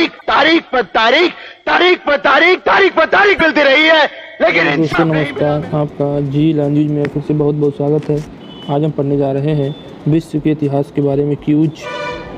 तारीख मिलती रही है, लेकिन दोस्तों नमस्कार, आपका जी लैंग्वेज में फिर से बहुत बहुत स्वागत है। आज हम पढ़ने जा रहे हैं विश्व के इतिहास के बारे में क्यूज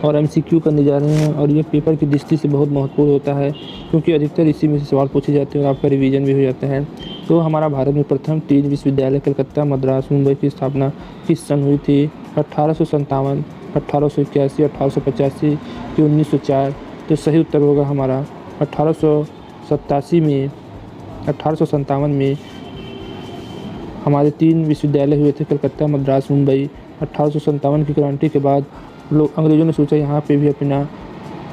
और एमसीक्यू करने जा रहे हैं। और ये पेपर की दृष्टि से बहुत महत्वपूर्ण होता है क्योंकि अधिकतर इसी में से सवाल पूछे जाते हैं और आपका रिवीजन भी हो जाता है। तो हमारा भारत में प्रथम 3 विश्वविद्यालय कलकत्ता, मद्रास, मुंबई की स्थापना किस सन हुई थी? 1857, 1881, 1885 कि 1904? तो सही उत्तर होगा हमारा 1887 में। 1857 में हमारे 3 विश्वविद्यालय हुए थे, कलकत्ता, मद्रास, मुंबई। 1857 की क्रांति के बाद लोग अंग्रेज़ों ने सोचा यहाँ पे भी अपना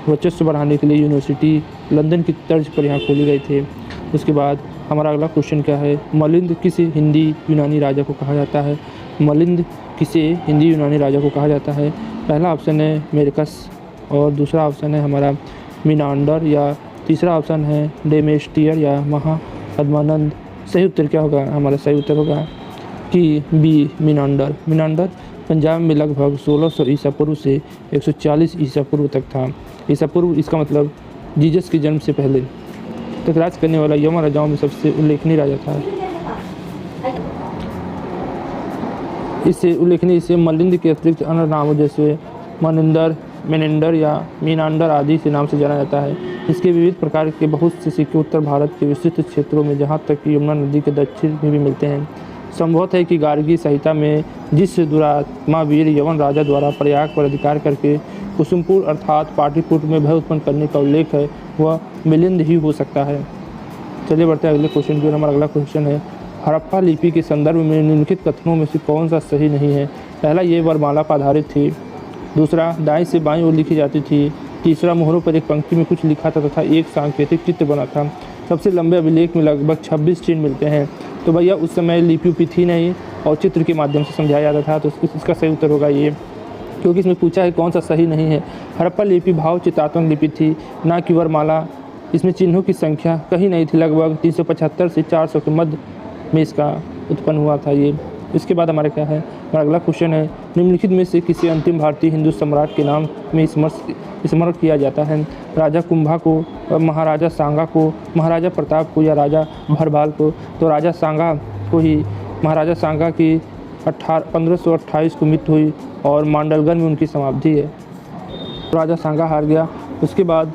वर्चस्व बढ़ाने के लिए यूनिवर्सिटी लंदन की तर्ज पर यहाँ खोली गई थे। उसके बाद हमारा अगला क्वेश्चन क्या है? मलिंद किसे हिंदी यूनानी राजा को कहा जाता है? मलिंद किसे हिंदी यूनानी राजा को कहा जाता है? पहला ऑप्शन है मेरकस और दूसरा ऑप्शन है हमारा मिनांडर या तीसरा ऑप्शन है डेमेस्टियर या महापद्मानंद। सही उत्तर क्या होगा? हमारा सही उत्तर होगा कि बी मिनांडर। मिनांडर पंजाब में लगभग 1600 ईसा पूर्व से 140 ईसा पूर्व तक था। ईसा पूर्व इसका मतलब जीसस के जन्म से पहले तक राज करने वाला यवन राजाओं में सबसे उल्लेखनीय राजा था। इससे उल्लेखनीय इसे मलिंद के अतिरिक्त अन्य नामों जैसे मनिंदर, मेनेंडर या मीनांडर आदि से नाम से जाना जाता है। इसके विविध प्रकार के बहुत से सिक्के उत्तर भारत के विस्तृत क्षेत्रों में, जहाँ तक कि यमुना नदी के दक्षिण में भी मिलते हैं। संभवत है कि गार्गी संहिता में जिस दुरात्मा वीर यवन राजा द्वारा प्रयाग पर अधिकार करके कुसुमपुर अर्थात पाटलिपुत्र में भय उत्पन्न करने का उल्लेख है, वह मिलिंद ही हो सकता है। चलिए बढ़ते हैं अगले क्वेश्चन की ओर। हमारा अगला क्वेश्चन है हड़प्पा लिपि के संदर्भ में निम्नलिखित कथनों में से कौन सा सही नहीं है? पहला, ये वरमाला पर आधारित थी। दूसरा, दाएं से बाएं ओर लिखी जाती थी। तीसरा, मोहरों पर एक पंक्ति में कुछ लिखा था तथा एक सांकेतिक चित्र बना था। सबसे लंबे अभिलेख में लगभग 26 चिन्ह मिलते हैं। तो भैया उस समय लिपि उपी थी नहीं और चित्र के माध्यम से समझाया जाता था, तो इसका सही उत्तर होगा ये, क्योंकि इसमें पूछा है कौन सा सही नहीं है। हड़प्पा लिपि भाव चित्रात्मक लिपि थी, ना कि वरमाला। इसमें चिन्हों की संख्या कहीं नहीं थी, लगभग 375 से 400 के मध्य में इसका उत्पन्न हुआ था ये। इसके बाद हमारा क्या है? हमारा अगला क्वेश्चन है निम्नलिखित में से किसी अंतिम भारतीय हिंदू सम्राट के नाम में स्मरण किया जाता है? राजा कुंभा को, महाराजा सांगा को, महाराजा प्रताप को या राजा भरभाल को? तो राजा सांगा को ही। महाराजा सांगा की 1528 को मृत्यु हुई और मांडलगन में उनकी समाप्ति है। राजा सांगा हार गया, उसके बाद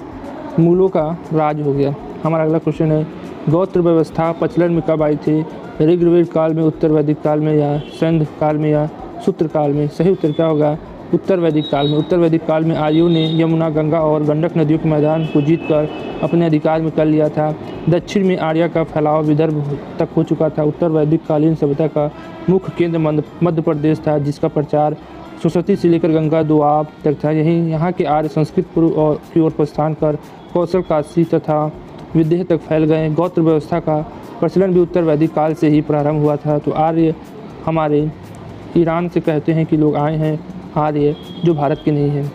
मूलों का राज हो गया। हमारा अगला क्वेश्चन है गोत्र व्यवस्था प्रचलन में कब आई थी? ऋग्वेद काल में, उत्तर वैदिक काल में या संध काल में या सूत्र काल में? सही उत्तर क्या होगा? उत्तर वैदिक काल में। उत्तर वैदिक काल में आर्यों ने यमुना, गंगा और गंडक नदियों के मैदान को जीतकर अपने अधिकार में कर लिया था। दक्षिण में आर्य का फैलाव विदर्भ तक हो चुका था। उत्तर वैदिक कालीन सभ्यता का मुख्य केंद्र मध्य प्रदेश था, जिसका प्रचार सरस्वती से लेकर गंगा दोआब तक था। यहाँ के आर्य संस्कृत पूर्व की ओर प्रस्थान कर कौशल, काशी तथा विदेह तक फैल गए। गोत्र व्यवस्था का प्रचलन भी उत्तर वैदिक काल से ही प्रारंभ हुआ था। तो आर्य हमारे ईरान से कहते हैं कि लोग आए हैं आर्य, जो भारत के नहीं हैं।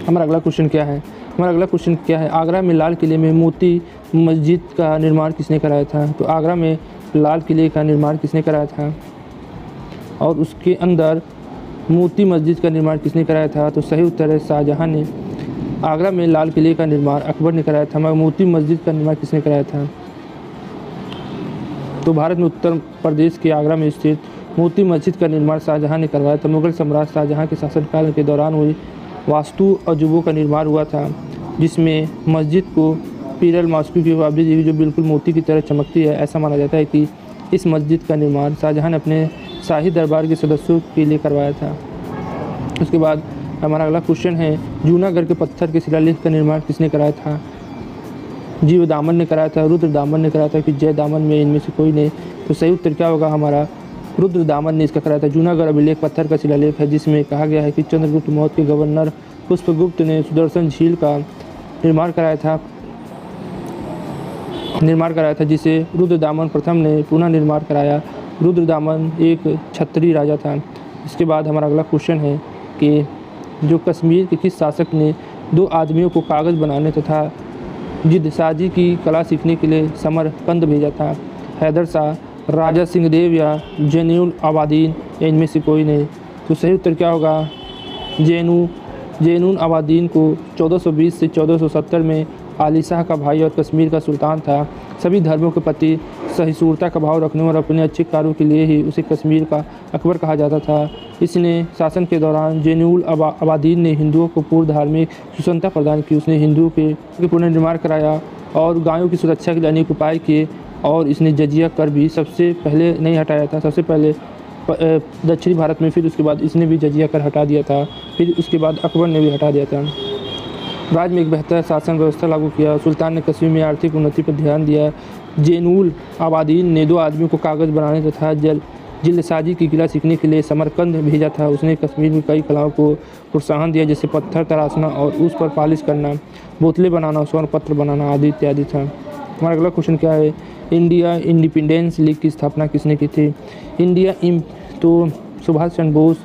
हमारा अगला क्वेश्चन क्या है? हमारा अगला क्वेश्चन क्या है आगरा में लाल किले में मोती मस्जिद का निर्माण किसने कराया था? तो आगरा में लाल किले का निर्माण किसने कराया था और उसके अंदर मोती मस्जिद का निर्माण किसने कराया था? तो सही उत्तर है शाहजहाँ ने। आगरा में लाल किले का निर्माण अकबर ने कराया था, मगर मोती मस्जिद का निर्माण किसने कराया था? तो भारत में उत्तर प्रदेश के आगरा में स्थित मोती मस्जिद का निर्माण शाहजहाँ ने करवाया था। मुगल सम्राट शाहजहाँ के शासनकाल के दौरान हुई वास्तु अजूबों का निर्माण हुआ था, जिसमें मस्जिद को पीरल मास्को की बावली दी, जो बिल्कुल मोती की तरह चमकती है। ऐसा माना जाता है कि इस मस्जिद का निर्माण शाहजहाँ ने अपने शाही दरबार के सदस्यों के लिए करवाया था। उसके बाद हमारा अगला क्वेश्चन है जूनागढ़ के पत्थर के शिलालेख का निर्माण किसने कराया था? जीव दामन ने कराया था, रुद्र दामन ने कराया था कि जय दामन में? इनमें से कोई नहीं। तो सही उत्तर क्या होगा? हमारा रुद्र दामन ने इसका कराया था। जूनागढ़ अभिलेख पत्थर का शिलालेख है, जिसमें कहा गया है कि चंद्रगुप्त मौर्य के गवर्नर पुष्पगुप्त ने सुदर्शन झील का निर्माण कराया था, जिसे रुद्र दामन प्रथम ने पुनः निर्माण कराया। रुद्र दामन एक क्षत्रिय राजा था। इसके बाद हमारा अगला क्वेश्चन है कि जो कश्मीर के किस शासक ने 2 आदमियों को कागज़ बनाने तथा जिदसाजी की कला सीखने के लिए समरकंद भेजा था? हैदर शाह, राजा सिंहदेव या जैनुल आबादीन? या इनमें से कोई नहीं। तो सही उत्तर क्या होगा? ज़ैनुल आबिदीन को 1420 से 1470 में अली शाह का भाई और कश्मीर का सुल्तान था। सभी धर्मों के प्रति सहिष्णुता का भाव रखने और अपने अच्छे कार्यों के लिए ही उसे कश्मीर का अकबर कहा जाता था। इसने शासन के दौरान ज़ैनुल आबिदीन ने हिंदुओं को पूर्ण धार्मिक स्वतंत्रता प्रदान की। उसने हिंदुओं के पुनर्निर्माण कराया और गायों की सुरक्षा के लिए अनेक उपाय किए और इसने जजिया कर भी सबसे पहले नहीं हटाया था। सबसे पहले दक्षिणी भारत में, फिर उसके बाद इसने भी जजिया कर हटा दिया था, फिर उसके बाद अकबर ने भी हटा दिया था। राज्य में एक बेहतर शासन व्यवस्था लागू किया। सुल्तान ने कश्मीर में आर्थिक उन्नति पर ध्यान दिया। ज़ैनुल आबिदीन ने 2 आदमियों को कागज़ बनाने तथा जल्दसाजी की कला सीखने के लिए समरकंद भेजा था। उसने कश्मीर में कई कलाओं को प्रोत्साहन दिया, जैसे पत्थर तराशना और उस पर पॉलिश करना, बोतलें बनाना, स्वर्ण पत्र बनाना आदि इत्यादि था। हमारा अगला क्वेश्चन क्या है, इंडिया इंडिपेंडेंस लीग की स्थापना किसने की थी? तो सुभाष चंद्र बोस,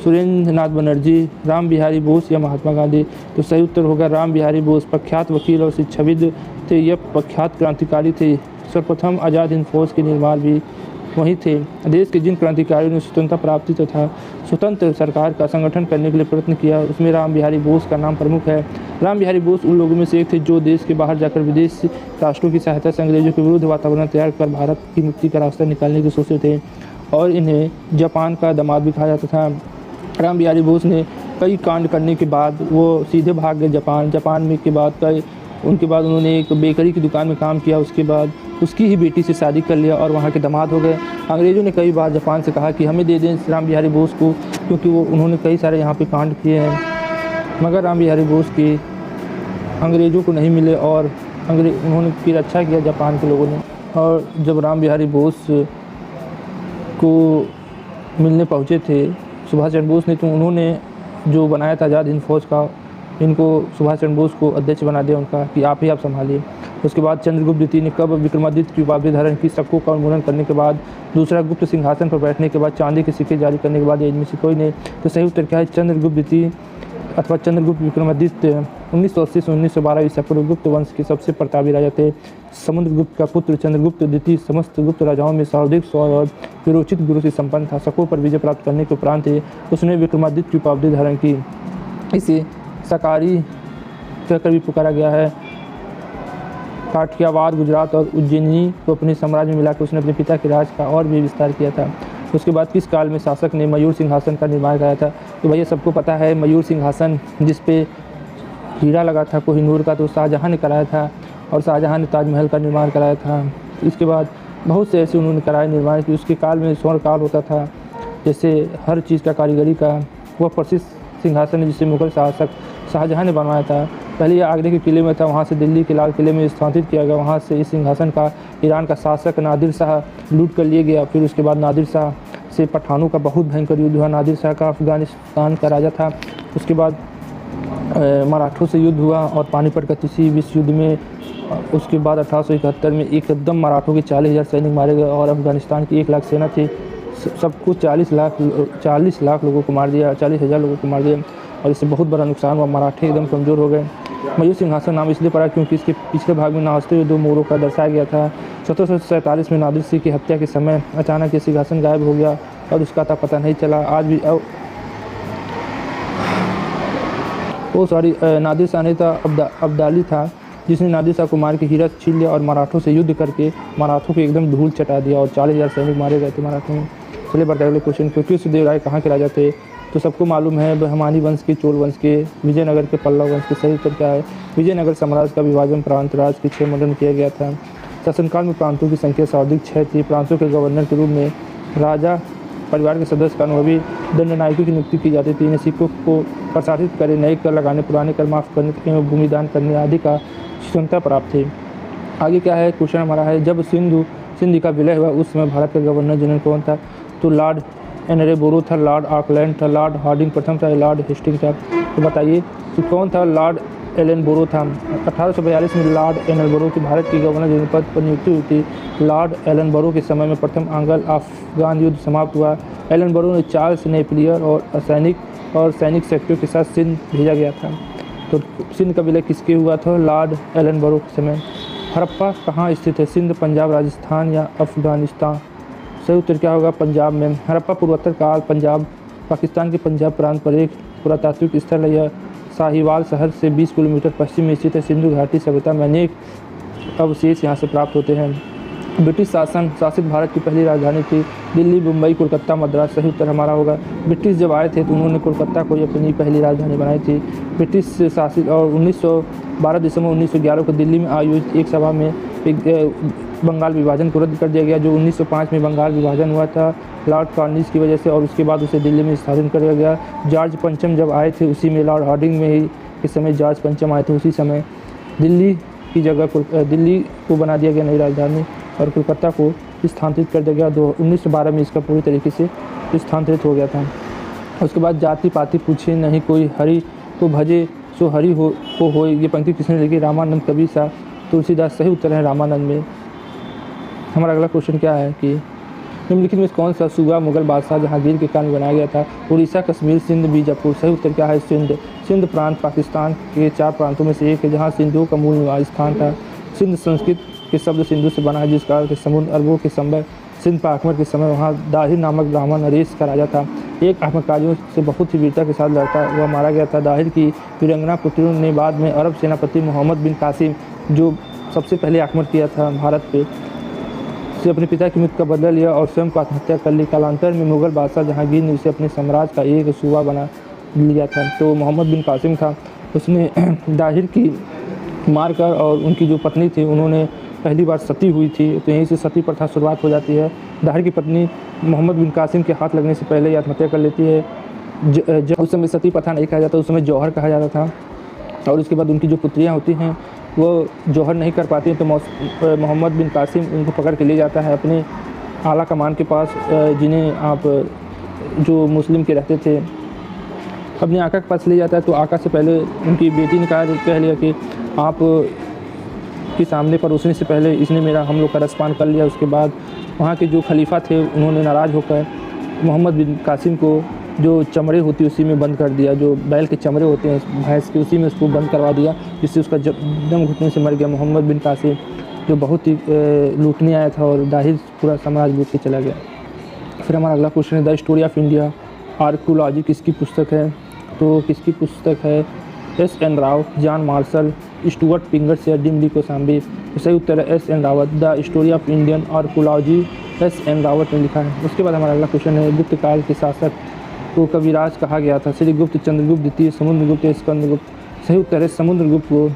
सुरेंद्र नाथ बनर्जी, राम बिहारी बोस या महात्मा गांधी? तो सही उत्तर होगा राम बिहारी बोस। प्रख्यात वकील और शिक्षाविद थे, यह प्रख्यात क्रांतिकारी थे। सर्वप्रथम आज़ाद हिंद फौज के निर्माण भी वहीं थे। देश के जिन क्रांतिकारियों ने स्वतंत्रता प्राप्ति तथा स्वतंत्र सरकार का संगठन करने के लिए प्रयत्न किया, उसमें राम बिहारी बोस का नाम प्रमुख है। राम बिहारी बोस उन लोगों में से एक थे जो देश के बाहर जाकर विदेश राष्ट्रों की सहायता से अंग्रेजों के विरुद्ध वातावरण तैयार कर भारत की मुक्ति का रास्ता निकालने की सोचते थे और इन्हें जापान का दामाद भी कहा जाता था। राम बिहारी बोस ने कई कांड करने के बाद वो सीधे भाग गए जापान में के बाद उनके बाद उन्होंने एक बेकरी की दुकान में काम किया। उसके बाद उसकी ही बेटी से शादी कर लिया और वहाँ के दामाद हो गए। अंग्रेज़ों ने कई बार जापान से कहा कि हमें दे दें राम बिहारी बोस को, क्योंकि उन्होंने कई सारे यहाँ पे कांड किए हैं, मगर राम बिहारी बोस के अंग्रेज़ों को नहीं मिले और उन्होंने फिर अच्छा किया जापान के लोगों ने। और जब राम बिहारी बोस को मिलने पहुँचे थे सुभाष चंद्र बोस ने, तो उन्होंने जो बनाया था आज़ाद हिंद फौज का, इनको सुभाष चंद्र बोस को अध्यक्ष बना दिया उनका कि आप ही आप संभालिए। उसके बाद चंद्रगुप्त द्वितीय ने कब विक्रमादित्य की उपाधि धारण की? शकों का उन्मूलन करने के बाद, दूसरा गुप्त सिंहासन पर बैठने के बाद, चांदी के सिक्के जारी करने के बाद, इनमें से कोई नहीं। तो सही उत्तर क्या है? चंद्रगुप्त द्वितीय अथवा चंद्रगुप्त विक्रमादित्य 1980 से 1912 ईसा पूर्व गुप्त वंश के सबसे प्रतापी राजा थे। समुद्रगुप्त का पुत्र चंद्रगुप्त द्वितीय समस्त गुप्त राजाओं में सर्वाधिक सौर और विरोचित गुरु से संपन्न था। शकों पर विजय प्राप्त करने के उपरांत उसने विक्रमादित्य की उपाधि धारण की। इसे सकारी कहकर भी पुकारा गया है। काठियावाड़, गुजरात और उज्जैनी को अपने साम्राज्य में मिलाकर उसने अपने पिता के राज का और भी विस्तार किया था। उसके बाद किस काल में शासक ने मयूर सिंहासन का निर्माण कराया था? तो भैया सबको पता है मयूर सिंहासन जिस पे हीरा लगा था कोहिनूर का, तो शाहजहाँ ने कराया था और शाहजहाँ ने ताजमहल का निर्माण कराया था। इसके बाद बहुत से ऐसे उन्होंने कराए निर्माण कि उसके काल में स्वर्ण काल होता था, जैसे हर चीज़ का कारीगरी का। वह प्रसिद्ध सिंहासन है जिसे मुगल शासक शाहजहाँ ने बनवाया था। पहले यह आगरे के किले में था, वहाँ से दिल्ली के लाल किले में स्थानांतरित किया गया। वहाँ से इस सिंहासन का ईरान का शासक नादिर शाह लूट कर लिए गया। फिर उसके बाद नादिर शाह से पठानों का बहुत भयंकर युद्ध हुआ। नादिर शाह का अफ़गानिस्तान का राजा था। उसके बाद मराठों से युद्ध हुआ और पानीपत का तीसरी विश्व युद्ध में उसके बाद 1871 में एकदम मराठों के 40,000 सैनिक मारे गए और अफ़गानिस्तान की 1 लाख सेना थी, सबको 40 लाख लोगों को मार दिया, 40,000 लोगों को मार दिया और इससे बहुत बड़ा नुकसान हुआ। मराठे एकदम कमज़ोर हो गए। मयूर सिंहासन नाम इसलिए पड़ा क्योंकि इसके पिछले भाग में नाचते हुए 2 मोरों का दर्शाया गया था। 1747 में नादिर शाह की हत्या के समय अचानक ये सिंहासन गायब हो गया और उसका पता नहीं चला। आज भी नादिर शाह नहीं था, अब्दाली था, जिसने नादिर शाह को मार के हीरा छीन लिया और मराठों से युद्ध करके मराठों को एकदम धूल चटा दिया और 40,000 सैनिक मारे गए थे मराठों में। चलिए बढ़ते अगले क्वेश्चन को। कृष्णदेव राय कहाँ के राजा थे? तो सबको मालूम है बहमानी वंश के, चोल वंश के, विजयनगर के, पल्लव वंश के। सही उत्तर क्या है? विजयनगर साम्राज्य का विभाजन प्रांत राज के 6 मंडल में किया गया था। शासनकाल में प्रांतों की संख्या सर्वाधिक 6 थी। प्रांतों के गवर्नर के रूप में राजा परिवार के सदस्य का अनुभवी दंडनायकों की नियुक्ति की जाती थी। इन्हें सिक्कों को प्रशासित करे, नए कर लगाने, पुराने कर माफ़ करने एवं भूमिदान करने आदि का स्वतंत्रता प्राप्त थी। आगे क्या है क्वेश्चन हमारा है, जब सिंध का विलय हुआ उस समय भारत का गवर्नर जनरल कौन था? तो लॉर्ड एनरे बोरो था, लॉर्ड ऑकलैंड था, लॉर्ड हार्डिंग प्रथम था, लॉर्ड हेस्टिंग था। तो बताइए तो कौन था? लॉर्ड एलन बोरो था। 1842 में लॉर्ड एलन बोरो की भारत की गवर्नर जनरल पद पर नियुक्ति हुई थी। लॉर्ड एलन बोरो के समय में प्रथम आंग्ल अफगान युद्ध समाप्त हुआ। एलन बोरो ने चार्ल्स नेपियर और सैनिक सेक्टरों के साथ सिंध भेजा गया था। तो सिंध का विलय किसके हुआ था? लॉर्ड एलन बोरो के समय। हड़प्पा कहाँ स्थित है? सिंध, पंजाब, राजस्थान या अफगानिस्तान? सही उत्तर क्या होगा? पंजाब में। हड़प्पा पूर्वोत्तर काल पंजाब पाकिस्तान के पंजाब प्रांत पर एक पुरातात्विक स्थल है। यह साहिवाल शहर से 20 किलोमीटर पश्चिम में स्थित है। सिंधु घाटी सभ्यता में अनेक अवशेष यहाँ से प्राप्त होते हैं। ब्रिटिश शासित भारत की पहली राजधानी थी दिल्ली, मुंबई, कोलकाता, मद्रास। सही उत्तर हमारा होगा। ब्रिटिश जब आए थे तो उन्होंने कोलकाता को अपनी पहली राजधानी बनाई थी। ब्रिटिश शासित और 12 दिसंबर 1911 को दिल्ली में आयोजित एक सभा में बंगाल विभाजन को रद्द कर दिया गया, जो 1905 में बंगाल विभाजन हुआ था लॉर्ड कॉर्नवालिस की वजह से, और उसके बाद उसे दिल्ली में स्थापित कर दिया गया। जॉर्ज पंचम जब आए थे उसी में, लॉर्ड हार्डिंग में ही इस समय जॉर्ज पंचम आए थे, उसी समय दिल्ली की जगह दिल्ली को बना दिया गया नई राजधानी और कोलकाता को स्थानांतरित कर दिया गया। 1912 में इसका पूरी तरीके से स्थानांतरित हो गया था। उसके बाद जाति पाति पूछे नहीं कोई, हरि को भजे सो हरि हो ये पंक्ति किसने लिखी? रामानंद, कबीर साहब, तुलसीदास। सही उत्तर है रामानंद में। हमारा अगला क्वेश्चन क्या है कि निम्नलिखित में कौन सा सूबा मुगल बादशाह जहांगीर के काल में बनाया गया था? उड़ीसा, कश्मीर, सिंध, बीजापुर। सही उत्तर क्या है? सिंध। सिंध प्रांत पाकिस्तान के 4 प्रांतों में से एक है जहाँ सिंधुओं का मूल निवास स्थान था। सिंध संस्कृत के शब्द सिंधु से बना है, जिसका अर्थ समुद्र। अरबों के समय सिंध पर अकबर के समय वहाँ दाहिर नामक ब्राह्मण नरेश का राजा था। एक आक्रमणकारियों से बहुत ही वीरता के साथ लड़ता वह मारा गया था। दाहिर की वीरांगना पुत्रियों ने बाद में अरब सेनापति मोहम्मद बिन कासिम, जो सबसे पहले आक्रमण किया था भारत पे, से अपने पिता की मृत्यु का बदला लिया और स्वयं को आत्महत्या कर ली। कालांतर में मुगल बादशाह जहांगीर ने उसे अपने साम्राज्य का एक सूबा बना लिया था। तो मोहम्मद बिन कासिम था, उसने दाहिर की मारकर, और उनकी जो पत्नी थी उन्होंने पहली बार सती हुई थी, तो यहीं से सती प्रथा शुरुआत हो जाती है। दाहिर की पत्नी मोहम्मद बिन कासिम के हाथ लगने से पहले ही आत्महत्या कर लेती है। उस समय सती प्रथा नहीं कहा जाता, उस समय जौहर कहा जाता था। और उसके बाद उनकी जो पुत्रियाँ होती हैं वो जौहर नहीं कर पाती हैं, तो मोहम्मद बिन कासिम उनको पकड़ के ले जाता है अपने आला कमान के पास, जिन्हें आप जो मुस्लिम के रहते थे, अपने आका के पास ले जाता है। तो आका से पहले उनकी बेटी ने कह लिया कि आप के सामने परोसने से पहले इसने हम लोग का रसपान कर लिया। उसके बाद वहाँ के जो खलीफा थे उन्होंने नाराज़ होकर मोहम्मद बिन कासिम को जो चमड़े होती है उसी में बंद कर दिया, जो बैल के चमड़े होते हैं भैंस के, उसी में उसको बंद करवा दिया, जिससे उसका दम घुटने से मर गया मोहम्मद बिन कासिम, जो बहुत ही लूटने आया था और दाहिर पूरा समाज लूट के चला गया। फिर हमारा अगला क्वेश्चन है the story of India archaeology किसकी पुस्तक है? तो किसकी पुस्तक है? S.N. Rao, John Marshall, Stuart पिंगर्स या डिमली कोसाम्बी। तो सही उत्तर है S.N. Rawat. The story of Indian archaeology S.N. Rawat ने लिखा है। उसके बाद हमारा अगला क्वेश्चन है गुप्त काल के शासक को कविराज कहा गया था? श्री गुप्त, चंद्रगुप्त द्वितीय, समुद्रगुप्त, स्कंदगुप्त। सही उत्तर है समुद्रगुप्त को।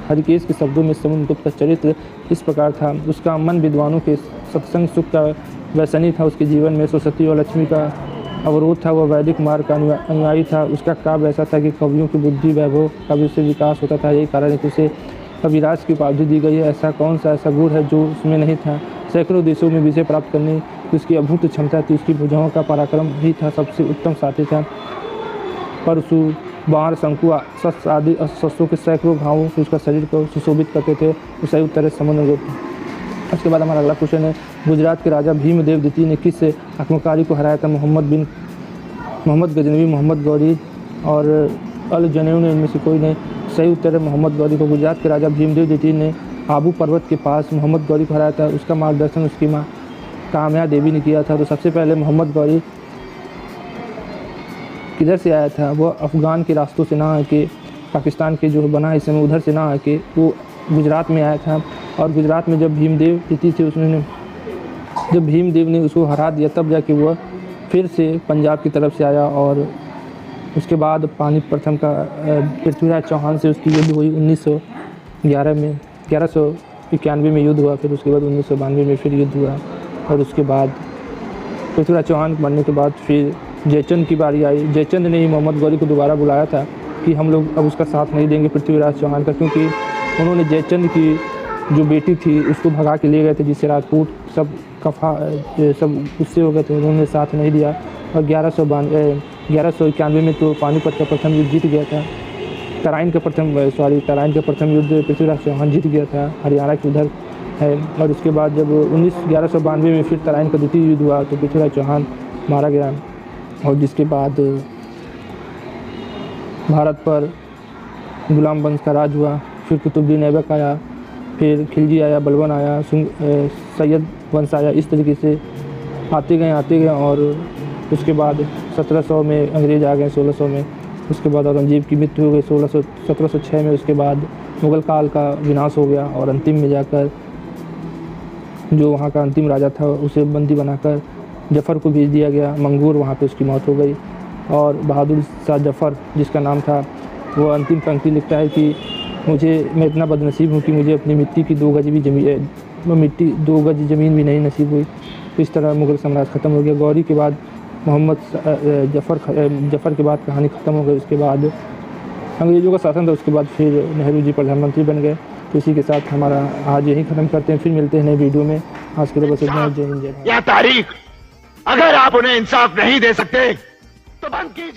हरिकेश के शब्दों में समुद्रगुप्त का चरित्र इस प्रकार था। उसका मन विद्वानों के सत्संग सुख का व्यसनी था। उसके जीवन में सरस्वती और लक्ष्मी का अवरोध था। वह वैदिक मार्ग का अनुयायी था। उसका काव्य ऐसा था कि कवियों की बुद्धि वैभव का भी उससे विकास होता था। यही कारण है कि उसे कविराज की उपाधि दी गई है। ऐसा कौन सा ऐसा गुण है जो उसमें नहीं था? सैकड़ों देशों में विजय प्राप्त करने की उसकी अभूत क्षमता थी। उसकी भुजाओं का पराक्रम ही था सबसे उत्तम साथी था। परशु, बाण, शंकु, शस्त्र आदि शस्त्रों के सैकड़ों घावों से उसका शरीर को सुशोभित करते थे। तो सही उत्तर है समुद्रगुप्त। उसके बाद हमारा अगला क्वेश्चन है गुजरात के राजा भीमदेव द्वितीय ने किस आक्रमणकारी को हराया था? मोहम्मद गजनवी, मोहम्मद गौरी और अल जनेऊ ने, इनमें से कोई नहीं। सही उत्तर है मोहम्मद गौरी को। गुजरात के राजा भीमदेव द्वितीय ने आबू पर्वत के पास मोहम्मद गौरी को हराया था। उसका मार्गदर्शन उसकी माँ कामया देवी ने किया था। तो सबसे पहले मोहम्मद गौरी किधर से आया था? वो अफ़गान के रास्तों से ना आके, पाकिस्तान के जो बना इस समय उधर से ना आके वो गुजरात में आया था। और गुजरात में जब भीमदेव द्वितीय थे जब भीमदेव ने उसको हरा दिया तब जाके वह फिर से पंजाब की तरफ से आया। और उसके बाद पानीपत प्रथम का पृथ्वीराज चौहान से उसकी युद्ध हुई 1191 में युद्ध हुआ। फिर उसके बाद 1992 में फिर युद्ध हुआ। और उसके बाद पृथ्वीराज चौहान मरने के बाद फिर जयचंद की बारी आई। जयचंद ने ही मोहम्मद गौरी को दोबारा बुलाया था कि हम लोग अब उसका साथ नहीं देंगे पृथ्वीराज चौहान का, क्योंकि उन्होंने जयचंद की जो बेटी थी उसको भगा के ले गए थे, जिससे राजपूत सब सब गुस्से हो गए थे, उन्होंने साथ नहीं दिया। और 1191 में तो पानीपत का प्रथम युद्ध जीत गया था। तराइन का प्रथम युद्ध पृथ्वीराज चौहान जीत गया था, हरियाणा के उधर है। और उसके बाद जब 1192 में फिर तराइन का द्वितीय युद्ध हुआ तो पृथ्वीराज चौहान मारा गया। और जिसके बाद भारत पर गुलाम वंश का राज हुआ। फिर कुतुबुद्दीन ऐबक आया, फिर खिलजी आया, बलबन आया, सैयद वंश आया। इस तरीके से आते गए और उसके बाद 1700 में अंग्रेज़ आ गए 1600 में। उसके बाद औरंगज़ेब की मृत्यु हो गई 1706 में। उसके बाद मुग़ल काल का विनाश हो गया और अंतिम में जाकर जो वहाँ का अंतिम राजा था उसे बंदी बनाकर जफ़र को भेज दिया गया मंगूर, वहाँ पे उसकी मौत हो गई। और बहादुर शाह जफ़र जिसका नाम था, वो अंतिम पंक्ति लिखता है कि मैं इतना बदनसीब हूँ कि मुझे अपनी मिट्टी की 2 गज ज़मीन भी नहीं नसीब हुई। तो इस तरह मुग़ल साम्राज्य ख़त्म हो गया। गौरी के बाद जफ़र के बाद कहानी ख़त्म हो गई। उसके बाद अंग्रेज़ों का शासन था, उसके बाद फिर नेहरू जी प्रधानमंत्री बन गए। तो इसी के साथ हमारा आज यही ख़त्म करते हैं, फिर मिलते हैं नए वीडियो में। आज के लिए बस इतना ही। जय हिंद, जय भारत। या तारीख, अगर आप उन्हें इंसाफ नहीं दे सकते तो बंद कीजिए।